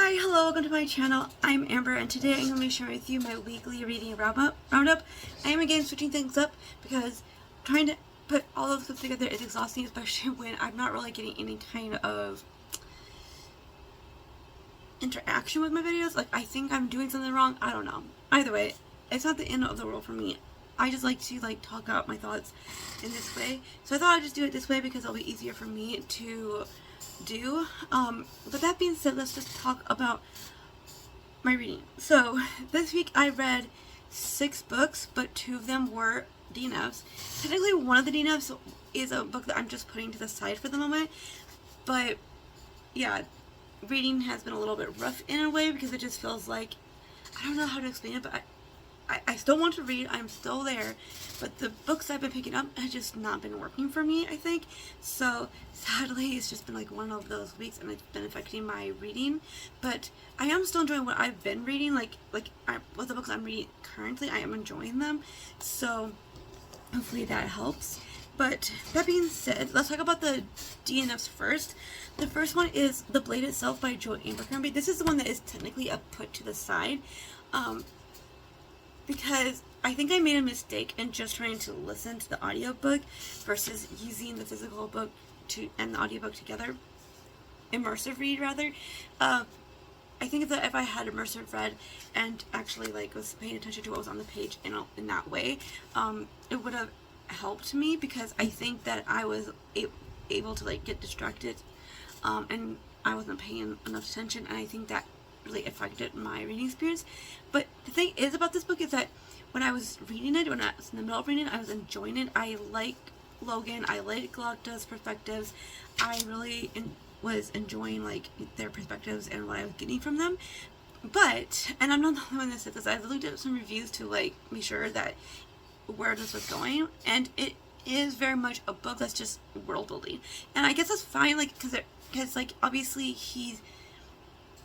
Hi, hello, welcome to my channel. I'm Amber, and today I'm going to be sharing with you my weekly reading roundup. I am again switching things up because trying to put all of this together is exhausting, especially when I'm not really getting any kind of interaction with my videos. Like, I think I'm doing something wrong. I don't know. Either way, it's not the end of the world for me. I just like to talk out my thoughts in this way. So I thought I'd just do it this way because it'll be easier for me to do. But that being said, let's just talk about my reading. So this week I read 6 books, but 2 of them were DNFs. Technically one of the DNFs is a book that I'm just putting to the side for the moment, but yeah, reading has been a little bit rough in a way because it just feels like, I don't know how to explain it, but I still want to read, I'm still there, but the books I've been picking up have just not been working for me, I think. So sadly, it's just been like one of those weeks and it's been affecting my reading, but I am still enjoying what I've been reading, with the books I'm reading currently, I am enjoying them, so hopefully that helps. But that being said, let's talk about the DNFs first. The first one is The Blade Itself by Joy Abercrombie. This is the one that is technically a put to the side. Because I think I made a mistake in just trying to listen to the audiobook versus using the physical book and the audiobook together. Immersive read, rather. I think that if I had immersive read and actually was paying attention to what was on the page in that way, it would have helped me, because I think that I was able to get distracted, and I wasn't paying enough attention, and I think that really affected my reading experience. But the thing is about this book is that when I was reading it, when I was in the middle of reading it, I was enjoying it. I like Logan, I like Glokta's perspectives. I really was enjoying their perspectives and what I was getting from them. But, and I'm not the only one that said this, I've looked at some reviews to be sure that where this was going, and it is very much a book that's just world building, and I guess that's fine, because obviously he's,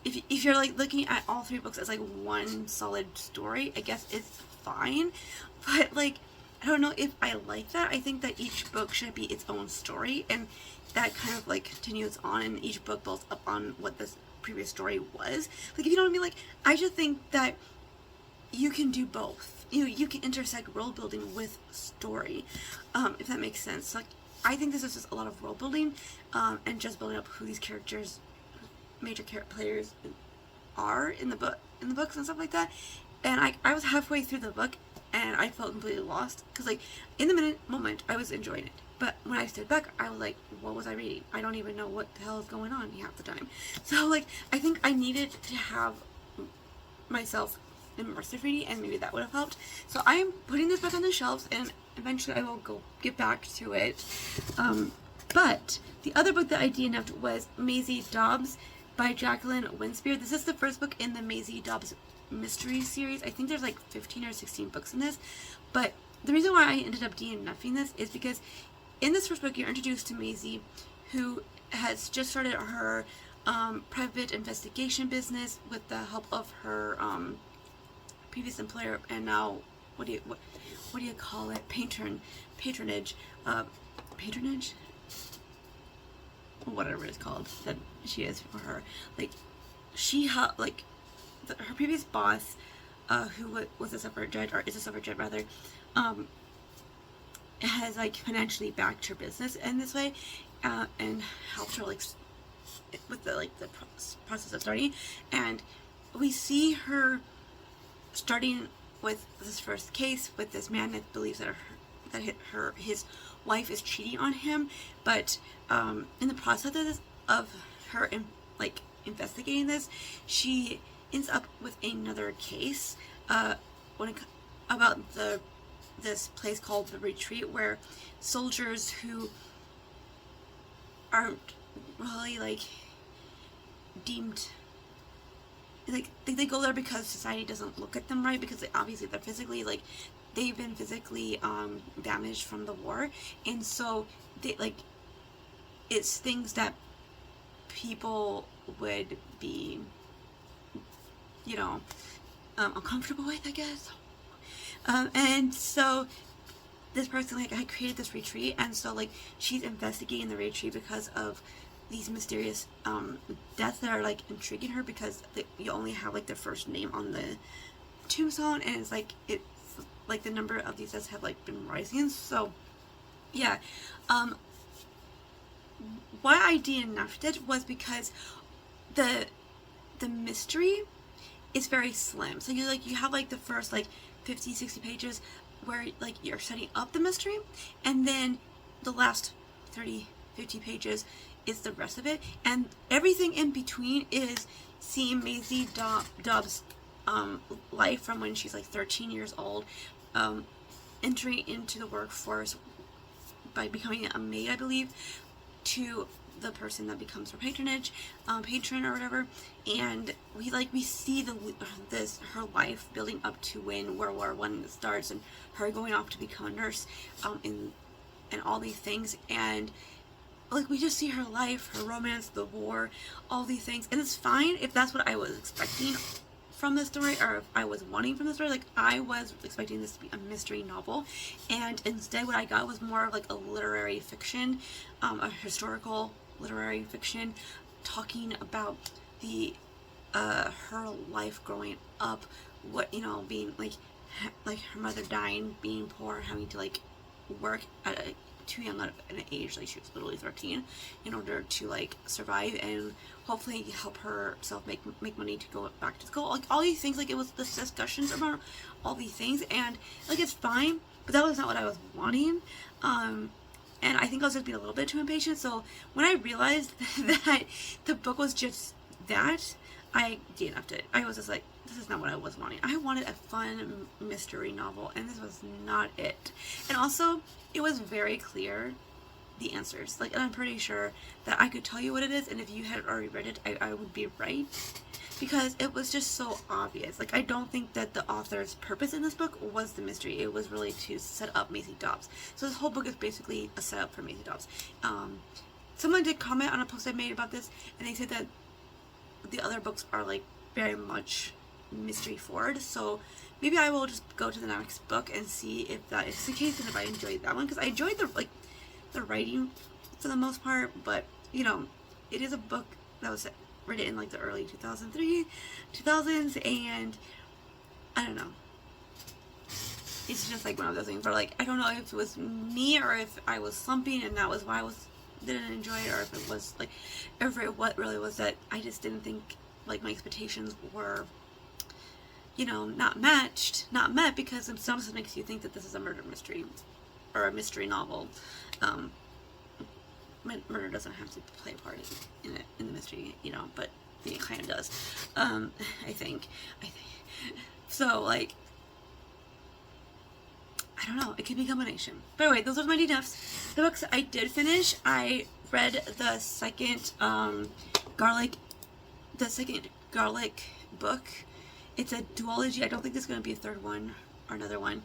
if you're looking at all 3 books as one solid story, I guess it's fine. But I don't know if I like that. I think that each book should be its own story, and that kind of continues on, and each book builds up on what this previous story was. If you know what I mean, I just think that you can do both. You can intersect world building with story, if that makes sense. I think this is just a lot of world building, and just building up who these characters, major players, are in the books and stuff like that. And I was halfway through the book and I felt completely lost, because in the moment I was enjoying it, but when I stood back I was like, what was I reading? I don't even know what the hell is going on half the time. So I think I needed to have myself immersive reading, and maybe that would have helped. So I am putting this back on the shelves, and eventually I will get back to it. But the other book that I DNF'd was Maisie Dobbs by Jacqueline Winspear. This is the first book in the Maisie Dobbs mystery series. I think there's 15 or 16 books in this, but the reason why I ended up DNFing this is because in this first book you're introduced to Maisie, who has just started her private investigation business with the help of her previous employer, and now what do you call it? Patronage, whatever it's called that she is for her. Her previous boss, who was a suffragette, or is a suffragette rather, has financially backed her business in this way, and helped her with the process of starting. And we see her starting with this first case with this man that believes that his wife is cheating on him, but in the process of her investigating this, she ends up with another case about this place called The Retreat, where soldiers who aren't really deemed, they go there because society doesn't look at them right, because obviously they're physically they've been physically damaged from the war, and so they it's things that people would be uncomfortable with, I guess. And so this person I created this retreat, and so she's investigating the retreat because of these mysterious deaths that are like intriguing her, because you only have like the first name on the tombstone, and it's like the number of these deaths have like been rising. So yeah, why I DNF'd it was because the mystery is very slim. So you have like the first like 50-60 pages where like you're setting up the mystery, and then the last 30-50 pages is the rest of it, and everything in between is seeing Maisie Dobbs' life from when she's like 13 years old, entering into the workforce by becoming a maid, I believe, to the person that becomes her patron or whatever. And we see her life building up to when World War I starts, and her going off to become a nurse, and all these things, and like we just see her life, her romance, the war, all these things. And it's fine if that's what I was expecting from the story, or if I was wanting from the story. Like, I was expecting this to be a mystery novel, and instead what I got was more of like a literary fiction, a historical literary fiction, talking about her life growing up, what, being like her mother dying, being poor, having to like work at too young of an age, like she was literally 13, in order to like survive and hopefully help herself make money to go back to school. Like, all these things, like, it was the discussions about all these things, and like it's fine, but that was not what I was wanting. And I think I was just being a little bit too impatient. So when I realized that the book was just that, I DNF'd it. I was just like, this is not what I was wanting. I wanted a fun mystery novel, and this was not it. And also, it was very clear, the answers. Like, and I'm pretty sure that I could tell you what it is, and if you had already read it, I would be right. Because it was just so obvious. Like, I don't think that the author's purpose in this book was the mystery. It was really to set up Maisie Dobbs. So this whole book is basically a setup for Maisie Dobbs. Someone did comment on a post I made about this, and they said that the other books are like very much mystery forward, so maybe I will just go to the next book and see if that is the case, and if I enjoyed that one, because I enjoyed the writing for the most part, but it is a book that was written in like the early 2000s, and I don't know, it's just like one of those things where, like, I don't know if it was me or if I was slumping and that was why I didn't enjoy it, or if it was like, what really was that I just didn't think like my expectations were not met, because it sometimes makes you think that this is a murder mystery or a mystery novel. Murder doesn't have to play a part in the mystery, but it kind of does. I think so. Like, I don't know, it could be a combination. But anyway, those are my DNFs. The books I did finish, I read the second garlic book. It's a duology. I don't think there's going to be a third one or another one.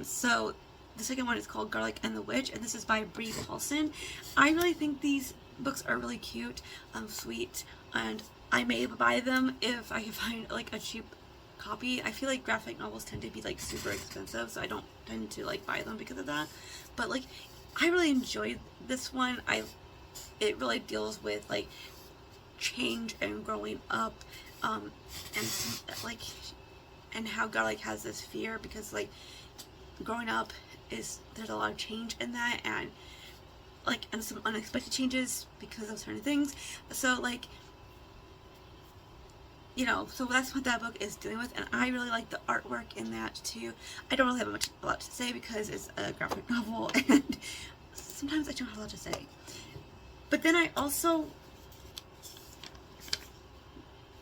So the second one is called Garlic and the Witch, and this is by Bree Paulson. I really think these books are really cute, sweet, and I may buy them if I can find like a cheap copy. I feel like graphic novels tend to be like super expensive, so I don't tend to like buy them because of that. But like, I really enjoyed this one. It really deals with like change and growing up, and how Garlic has this fear, because like growing up there's a lot of change in that, and some unexpected changes because of certain things. So like, so that's what that book is dealing with, and I really like the artwork in that too. I don't really have a lot to say because it's a graphic novel, and sometimes I don't have a lot to say. But then I also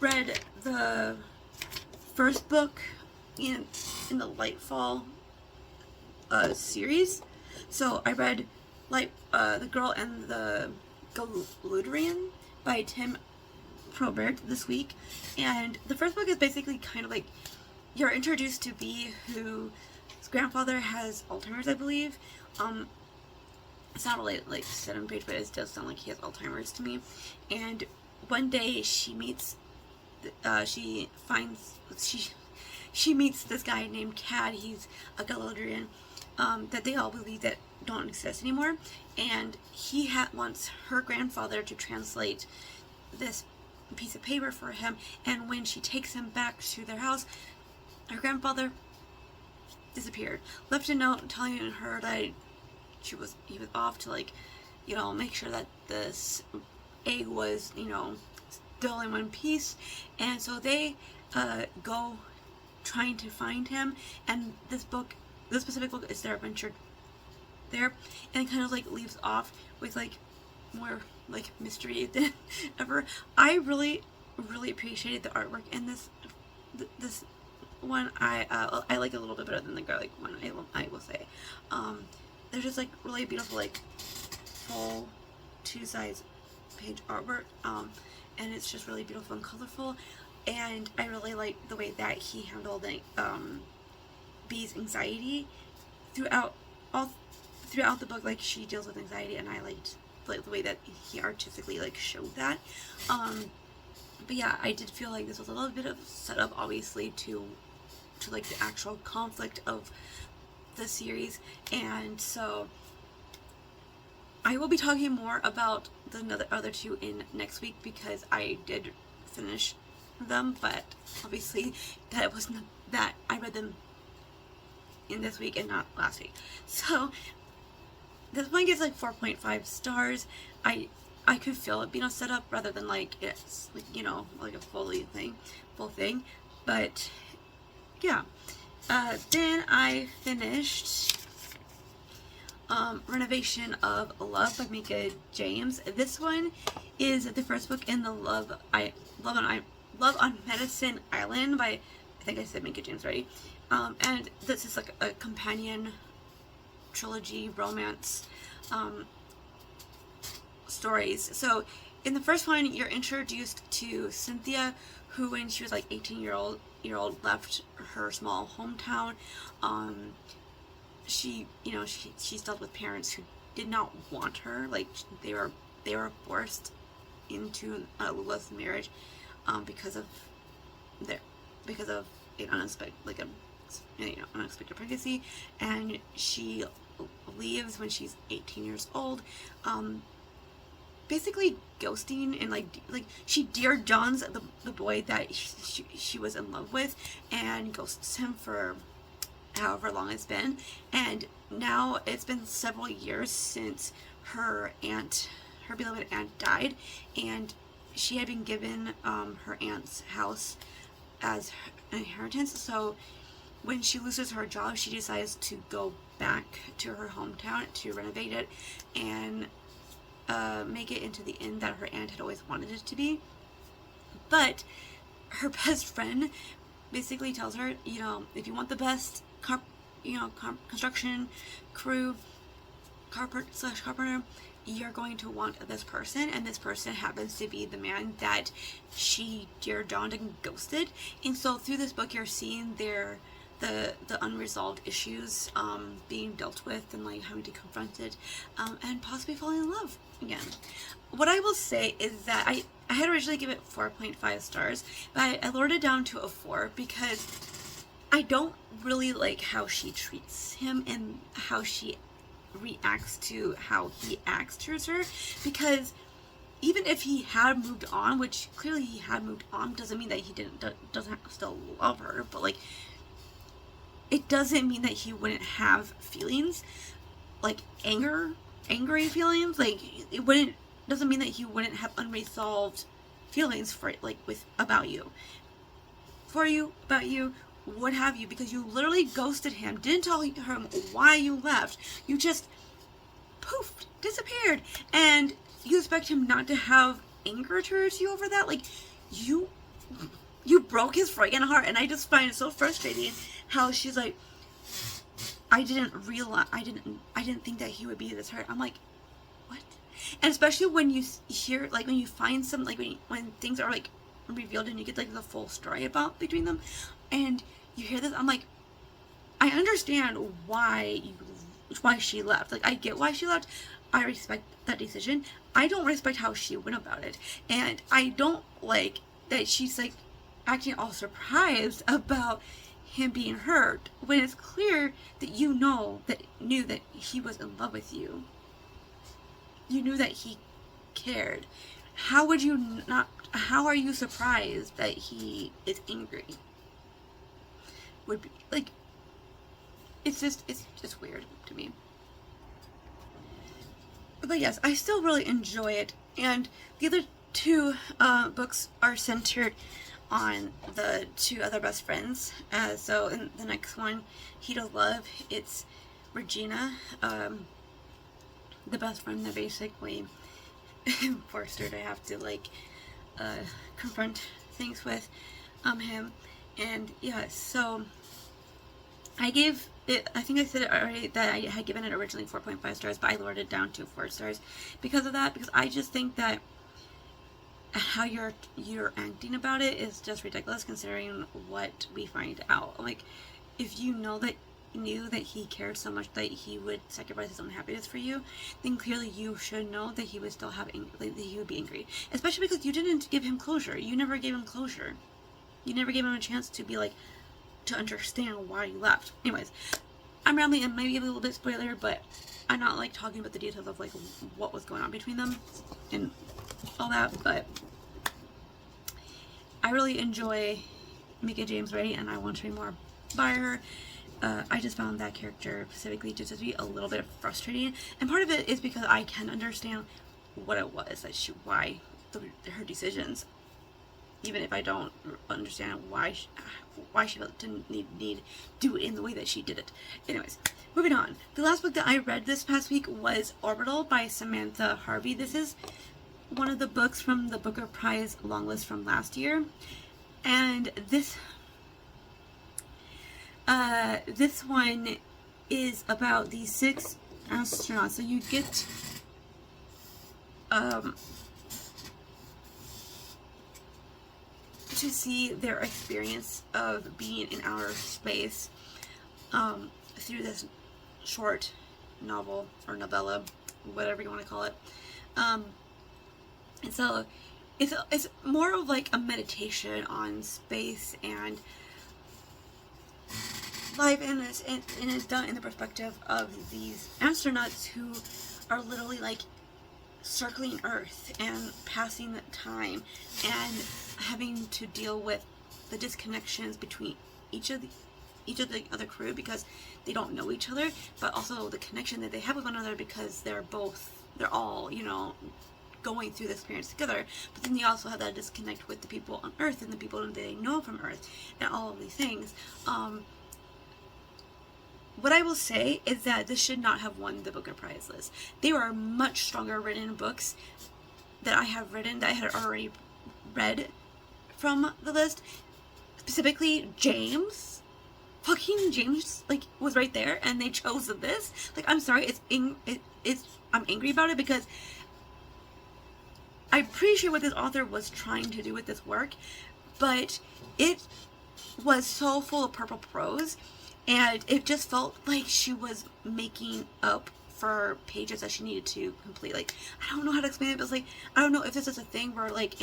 read the first book in the Lightfall series. So I read The Girl and the Galudrian by Tim Probert this week, and the first book is basically kind of like you're introduced to Bee, whose grandfather has Alzheimer's, I believe. It's not really like set on page, but it does sound like he has Alzheimer's to me. And one day she meets she meets this guy named Cad. He's a Galadriel, that they all believe that don't exist anymore. And he wants her grandfather to translate this piece of paper for him. And when she takes him back to their house, her grandfather disappeared. Left a note telling her that he was off to, like, you know, make sure that this egg was, you know, still in one piece. And so they go trying to find him. And this specific book is their adventure there, and it kind of like leaves off with like more like mystery than ever. I really appreciated the artwork in this one. I like it a little bit better than the garlic one, I will say. They're just like really beautiful, like full 2-size page artwork, and it's just really beautiful and colorful. And I really like the way that he handled the Bee's anxiety throughout the book. Like, she deals with anxiety, and I liked like the way that he artistically like showed that. But yeah, I did feel like this was a little bit of setup, obviously, to like the actual conflict of the series. And so I will be talking more about the other two in next week, because I did finish them, but obviously that was not that I read them in this week and not last week. So this one gets like 4.5 stars. I could feel it being a setup rather than like it's like, you know, like a full thing. But yeah. Then I finished Renovation of Love by Mika James. This one is the first book in the Love on Medicine Island by, I think I said Mika James already. And this is like a companion trilogy romance stories. So in the first one, you're introduced to Cynthia, who when she was like 18-year-old left her small hometown. She's dealt with parents who did not want her. Like, they were forced into a lawless marriage because of an unexpected pregnancy, and she leaves when she's 18 years old, basically ghosting, and like she Dear John's the boy that she was in love with, and ghosts him for however long it's been. And now it's been several years since her beloved aunt died, and she had been given her aunt's house as an inheritance. So when she loses her job, she decides to go back to her hometown to renovate it and make it into the inn that her aunt had always wanted it to be. But her best friend basically tells her, you know, if you want the best construction crew, carpenter, you're going to want this person, and this person happens to be the man that she Dear John and ghosted. And so through this book, you're seeing the unresolved issues being dealt with, and like having to confront it, and possibly falling in love again. What I will say is that I had originally given it 4.5 stars, but I lowered it down to a 4 because I don't really like how she treats him and how she reacts to how he acts towards her. Because even if he had moved on, which clearly he had moved on, doesn't mean that he doesn't still love her, but like, it doesn't mean that he wouldn't have feelings, like angry feelings. Like, doesn't mean that he wouldn't have unresolved feelings about you, what have you, because you literally ghosted him, didn't tell him why you left, you just poof, disappeared, and you expect him not to have anger towards you over that? Like, you broke his friggin' heart. And I just find it so frustrating how she's like, I didn't think that he would be this hurt. I'm like, what? And especially when you hear, like, when you find some, like, when things are like revealed and you get like the full story about between them, and you hear this, I'm like, I understand why she left. Like, I get why she left. I respect that decision. I don't respect how she went about it, and I don't like that she's like acting all surprised about him being hurt when it's clear that you knew that he was in love with you. You knew that he cared. How would you not? How are you surprised that he is angry? Would be like, it's just weird to me. But yes, I still really enjoy it, and the other two books are centered on the two other best friends. So in the next one, Heat of Love, it's Regina, the best friend that basically forced her to have to like confront things with him. And yeah, so I gave it, I think I said it already that I had given it originally 4.5 stars, but I lowered it down to 4 stars because of that, because I just think that how you're acting about it is just ridiculous considering what we find out. Like, if you knew that he cared so much that he would sacrifice his own happiness for you, then clearly you should know that he would still have that he would be angry. Especially because you didn't give him closure. You never gave him closure. You never gave him a chance to be like, to understand why you left. Anyways, I'm rambling and maybe a little bit spoiler, but I'm not like talking about the details of like what was going on between them and all that. But I really enjoy Mika James Ray, and I want to read more by her. I just found that character specifically just to be a little bit frustrating, and part of it is because I can understand what it was that why her decisions, even if I don't understand why she didn't need do it in the way that she did it. Anyways, moving on. The last book that I read this past week was Orbital by Samantha Harvey. This is one of the books from the Booker Prize longlist from last year, and this one is about these 6 astronauts. So you get to see their experience of being in outer space through this short novel or novella, whatever you want to call it. And so it's more of like a meditation on space and life, and it's done in the perspective of these astronauts who are literally like circling Earth and passing the time and having to deal with the disconnections between each of the other crew because they don't know each other, but also the connection that they have with one another because they're all, you know, going through the experience together. But then they also have that disconnect with the people on Earth and the people that they know from Earth and all of these things. What I will say is that this should not have won the Booker Prize list. There are much stronger written books that I have written that I had already read from the list. Specifically, James. Fucking James, like, was right there, and they chose this. Like, I'm sorry, I'm angry about it because I'm pretty sure what this author was trying to do with this work, but it was so full of purple prose, and it just felt like she was making up for pages that she needed to complete. Like, I don't know how to explain it, but it's like, I don't know if this is a thing where, like,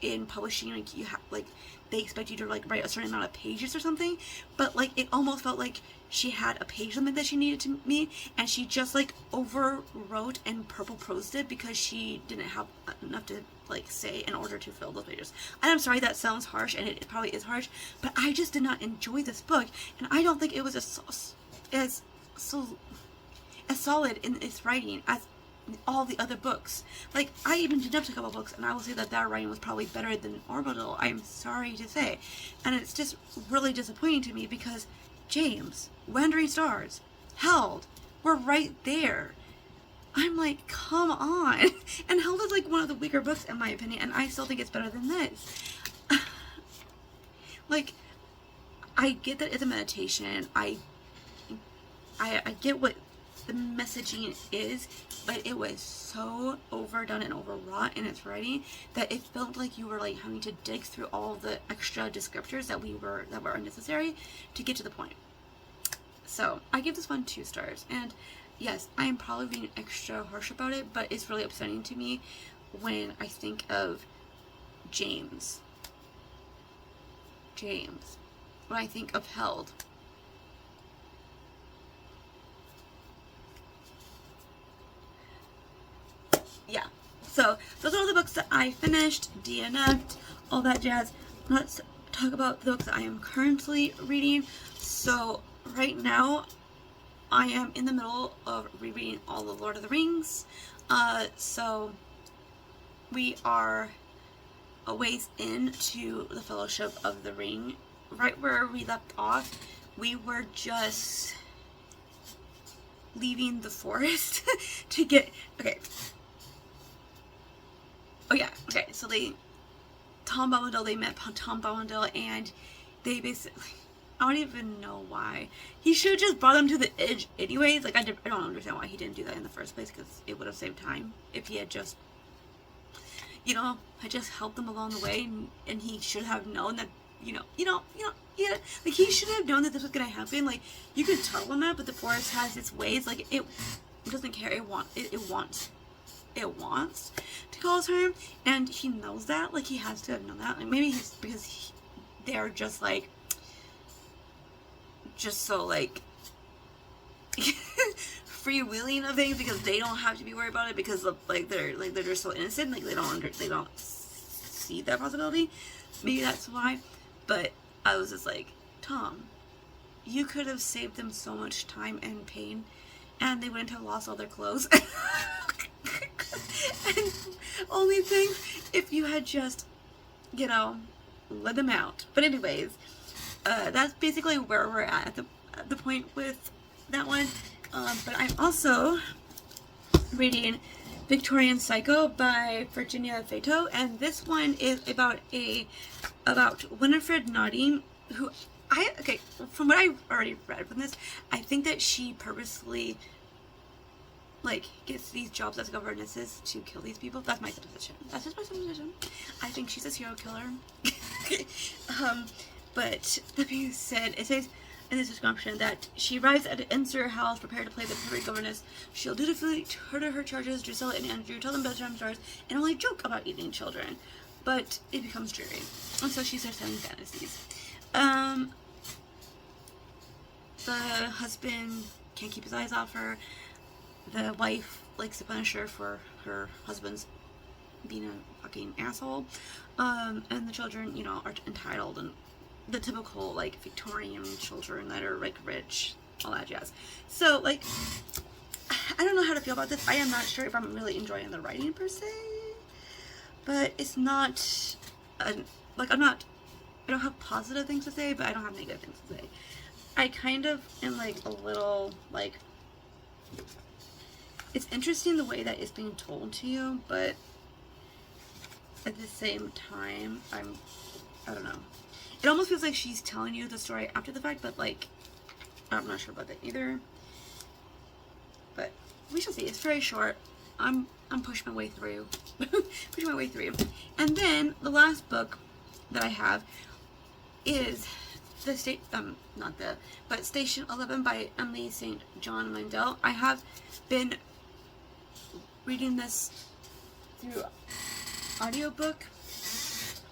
in publishing, like, you have, like, they expect you to, like, write a certain amount of pages or something, but, like, it almost felt like she had a page limit that she needed to meet, and she just, like, overwrote and purple prosed it because she didn't have enough to, like, say in order to fill those pages. And I'm sorry that sounds harsh, and it probably is harsh, but I just did not enjoy this book, and I don't think it was as solid in its writing as all the other books. Like, I even did up to a couple books, and I will say that writing was probably better than Orbital, I'm sorry to say. And it's just really disappointing to me because James, Wandering Stars, Held were right there. I'm like, come on. And Held is like one of the weaker books in my opinion, and I still think it's better than this. Like, I get that it's a meditation. I get what the messaging is, but it was so overdone and overwrought in its writing that it felt like you were like having to dig through all the extra descriptors that were unnecessary to get to the point. So I give this one 2 stars, and yes, I am probably being extra harsh about it, but it's really upsetting to me when I think of James. what I think upheld. Yeah. So those are all the books that I finished, DNF'd, all that jazz. Let's talk about the books that I am currently reading. So right now, I am in the middle of rereading all of Lord of the Rings. So we are a ways into the Fellowship of the Ring. Right where we left off, we were just leaving the forest to get... Okay. Oh yeah, okay, so Tom Bombadil, they met Tom Bombadil, and they basically, I don't even know why. He should have just brought them to the edge anyways. Like, I don't understand why he didn't do that in the first place, because it would have saved time if he had just, you know, had just helped them along the way, and he should have known that, yeah, like, he should have known that this was gonna happen. Like, you can tell him that, but the forest has its ways. Like, it doesn't care. It wants to cause harm, and he knows that. Like, he has to have known that. Like, maybe they're just like, just so like freewheeling of things, because they don't have to be worried about it, because of, they're just so innocent. Like, they don't see that possibility. Maybe that's why. But I was just like, Tom, you could have saved them so much time and pain, and they wouldn't have lost all their clothes. And only thing, if you had just, let them out. But anyways, that's basically where we're at the point with that one. But I'm also reading Victorian Psycho by Virginia Feydeau, and this one is about Winifred Notting, who from what I've already read from this, I think that she purposely gets these jobs as governesses to kill these people. That's my supposition. That's just my supposition. I think she's a serial killer. But that being said, it says in the description that she arrives at Ensor House prepared to play the perfect governess. She'll dutifully turn her charges, Drusilla and Andrew, tell them bedtime stories, and only joke about eating children. But it becomes dreary. And so she starts having fantasies. The husband can't keep his eyes off her. The wife likes to punish her for her husband's being a fucking asshole. And the children, are entitled, and the typical, Victorian children that are, rich, all that jazz. So, I don't know how to feel about this. I am not sure if I'm really enjoying the writing, per se. But it's not, I don't have positive things to say, but I don't have negative things to say. I kind of am, a little, it's interesting the way that it's being told to you, but at the same time, I don't know. It almost feels like she's telling you the story after the fact, but, I'm not sure about that either. But we shall see. It's very short. I'm pushing my way through. And then the last book that I have is Station 11 by Emily St. John Mandel. I have been reading this through audiobook,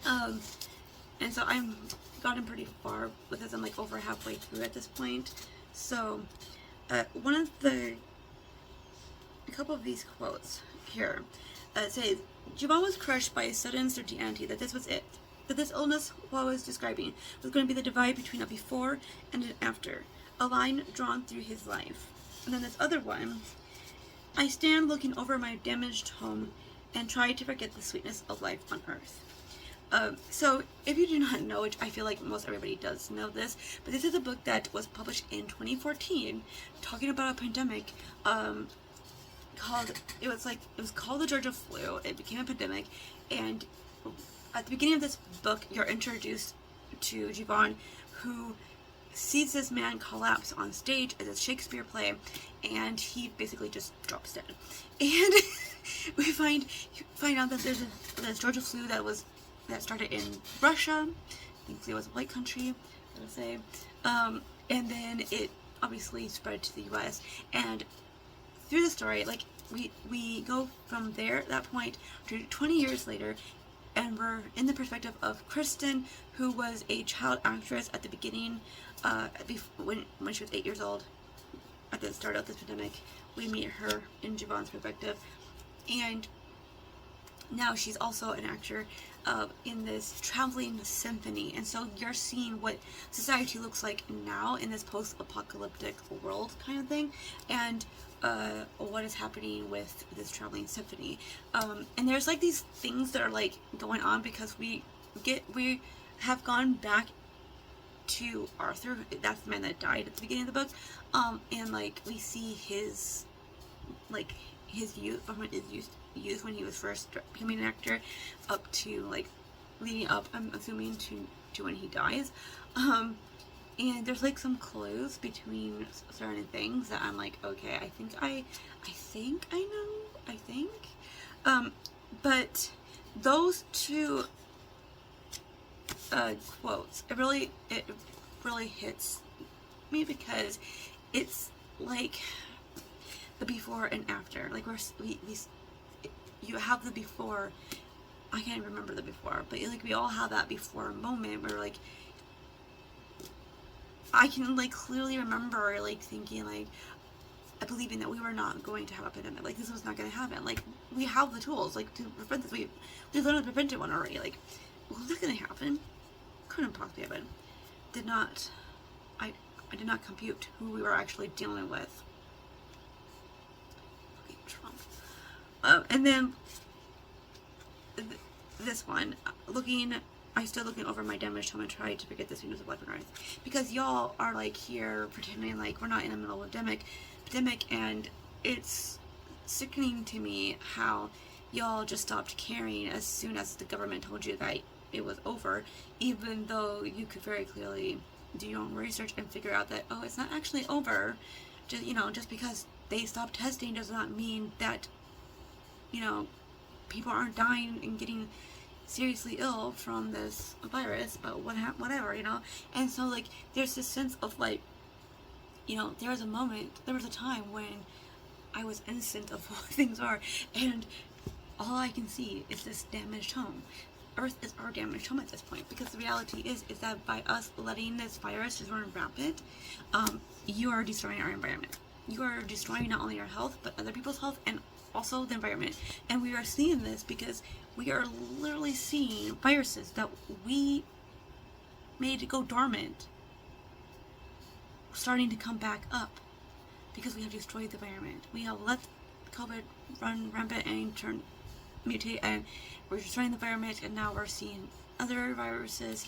and so I'm gotten pretty far with this. I'm over halfway through at this point. So a couple of these quotes here say, Jevon was crushed by a sudden certainty that this was it, that this illness Hua was describing was going to be the divide between a before and an after, a line drawn through his life. And then this other one, I stand looking over my damaged home and try to forget the sweetness of life on earth. So if you do not know, which I feel like most everybody does know this, but this is a book that was published in 2014 talking about a pandemic it was called the Georgia flu. It became a pandemic, and at the beginning of this book you're introduced to Jevon, who sees this man collapse on stage as a Shakespeare play, and he basically just drops dead. And we find out that there's this Georgia flu that started in Russia. Thankfully it was a white country, I would say. And then it obviously spread to the US, and through the story, we go from there, that point, to 20 years later, and we're in the perspective of Kristen, who was a child actress at the beginning, when she was 8 years old, at the start of this pandemic. We meet her in Javon's perspective, and now she's also an actor in this traveling symphony. And so you're seeing what society looks like now in this post-apocalyptic world kind of thing, and what is happening with this traveling symphony. And there's like these things that are like going on because we have gone back to Arthur. That's the man that died at the beginning of the book, and like we see his youth, from his youth when he was first becoming an actor, up to like leading up, I'm assuming, to when he dies. And there's like some clues between certain things that I'm like, okay, I think I know. But those two quotes, it really hits me, because it's like the before and after. Like you have the before. I can't remember the before, but like we all have that before moment where like I can like clearly remember like thinking like believing that we were not going to have a pandemic. Like this was not going to happen. Like we have the tools like to prevent this. We literally prevented one already. Like was this going to happen? Couldn't possibly happen. I did not compute who we were actually dealing with. Trump. And then this one, I'm still looking over my damaged home and trying to forget this news of life on Earth, because y'all are like here pretending like we're not in the middle of a pandemic, and it's sickening to me how y'all just stopped caring as soon as the government told you that it was over, even though you could very clearly do your own research and figure out that, oh, it's not actually over. Just because they stopped testing does not mean that, people aren't dying and getting seriously ill from this virus, but whatever. And so like there's this sense of like, there was a time when I was innocent of what things are, and all I can see is this damaged home. Earth is our damaged home at this point, because the reality is that by us letting this virus just run rampant, you are destroying our environment. You are destroying not only our health, but other people's health, and also the environment. And we are seeing this because we are literally seeing viruses that we made go dormant starting to come back up, because we have destroyed the environment. We have let COVID run rampant and mutate, and we're destroying the environment, and now we're seeing other viruses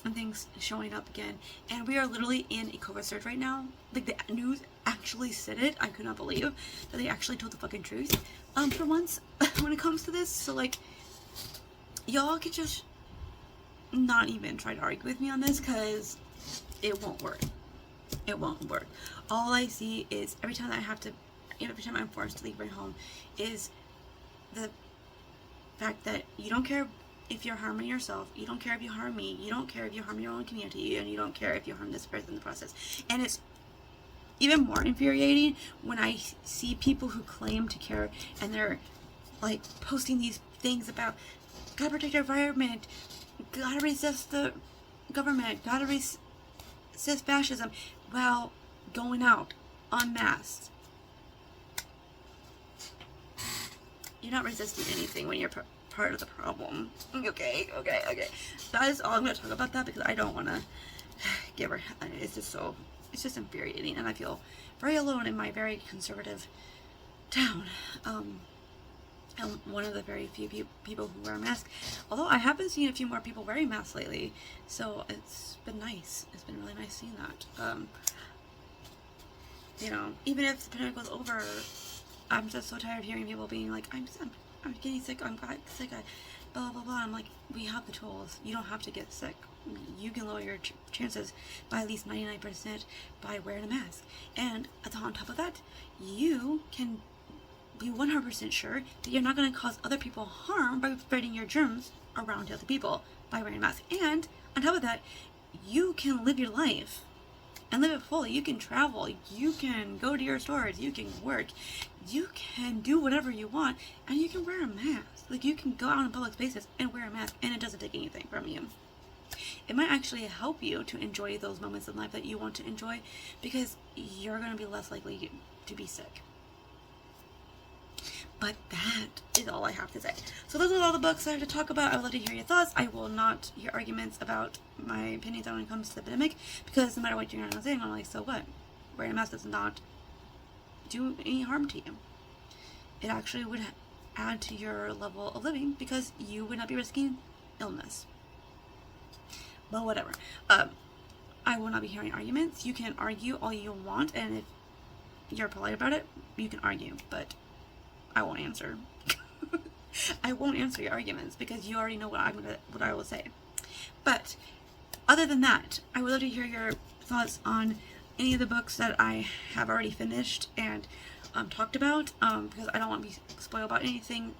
and things showing up again. And we are literally in a COVID surge right now. Like the news actually said it. I could not believe that they actually told the fucking truth for once when it comes to this. So like y'all could just not even try to argue with me on this, because it won't work. It won't work. All I see is every time I'm forced to leave my home is the fact that you don't care if you're harming yourself, you don't care if you harm me, you don't care if you harm your own community, and you don't care if you harm this person in the process. And it's even more infuriating when I see people who claim to care, and they're like posting these things about gotta protect our environment, gotta resist the government, gotta resist fascism, while going out unmasked. You're not resisting anything when you're part of the problem. Okay. That is all I'm going to talk about that, because I don't want to give her. It's just infuriating, and I feel very alone in my very conservative town. I'm one of the very few people who wear a mask. Although I have been seeing a few more people wearing masks lately, so it's been nice. It's been really nice seeing that. Even if the pandemic was over, I'm just so tired of hearing people being like, I'm getting sick, I'm sick, blah, blah, blah. I'm like, we have the tools. You don't have to get sick. You can lower your chances by at least 99% by wearing a mask. And on top of that, you can be 100% sure that you're not going to cause other people harm by spreading your germs around to other people by wearing a mask. And on top of that, you can live your life and live it fully. You can travel, you can go to your stores, you can work, you can do whatever you want, and you can wear a mask. Like, you can go out in public spaces and wear a mask, and it doesn't take anything from you. It might actually help you to enjoy those moments in life that you want to enjoy, because you're going to be less likely to be sick. But that is all I have to say. So those are all the books I have to talk about. I would love to hear your thoughts. I will not hear arguments about my opinions on when it comes to the pandemic, because no matter what you're going to say, I'm like, so what? Wearing a mask does not do any harm to you. It actually would add to your level of living, because you would not be risking illness. But whatever. I will not be hearing arguments. You can argue all you want, and if you're polite about it, you can argue, but I won't answer. I won't answer your arguments, because you already know what I will say. But other than that, I would love to hear your thoughts on any of the books that I have already finished and talked about, because I don't want to be spoiled about anything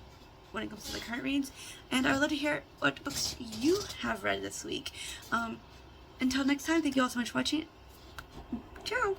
when it comes to the current reads. And I would love to hear what books you have read this week. Until next time, thank you all so much for watching. Ciao!